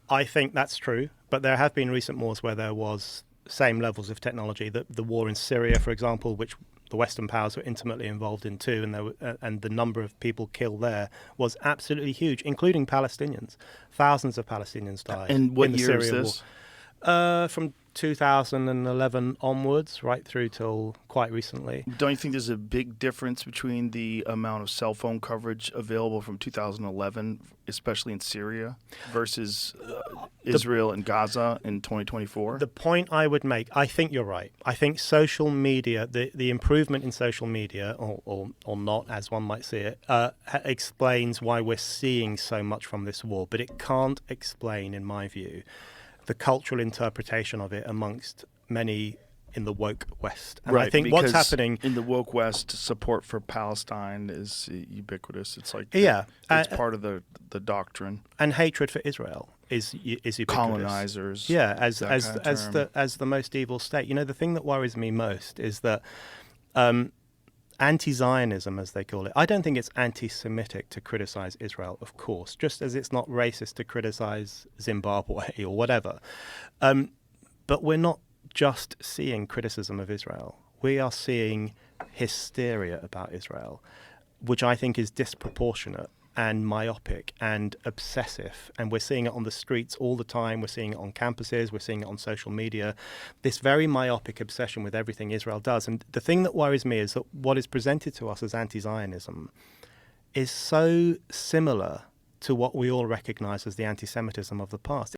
I think that's true, but there have been recent wars where there was same levels of technology. The war in Syria, for example, which the Western powers were intimately involved in too, and the number of people killed there was absolutely huge, including Palestinians. Thousands of Palestinians died And what in the year is Syria this? war. From 2011 onwards, right through till quite recently. Don't you think there's a big difference between the amount of cell phone coverage available from 2011, especially in Syria, versus Israel and Gaza in 2024? The point I would make, I think you're right. I think social media, the improvement in social media, or not, as one might see it, explains why we're seeing so much from this war. But it can't explain, in my view, the cultural interpretation of it amongst many in the woke West. And right, I think what's happening in the woke West, support for Palestine is ubiquitous. It's like it's part of the doctrine. And hatred for Israel is ubiquitous. Colonizers, as the most evil state. You know, the thing that worries me most is that anti-Zionism, as they call it. I don't think it's anti-Semitic to criticize Israel, of course, just as it's not racist to criticize Zimbabwe or whatever. But we're not just seeing criticism of Israel. We are seeing hysteria about Israel, which I think is disproportionate and myopic and obsessive. And we're seeing it on the streets all the time. We're seeing it on campuses. We're seeing it on social media. This very myopic obsession with everything Israel does. And the thing that worries me is that what is presented to us as anti-Zionism is so similar to what we all recognize as the anti-Semitism of the past.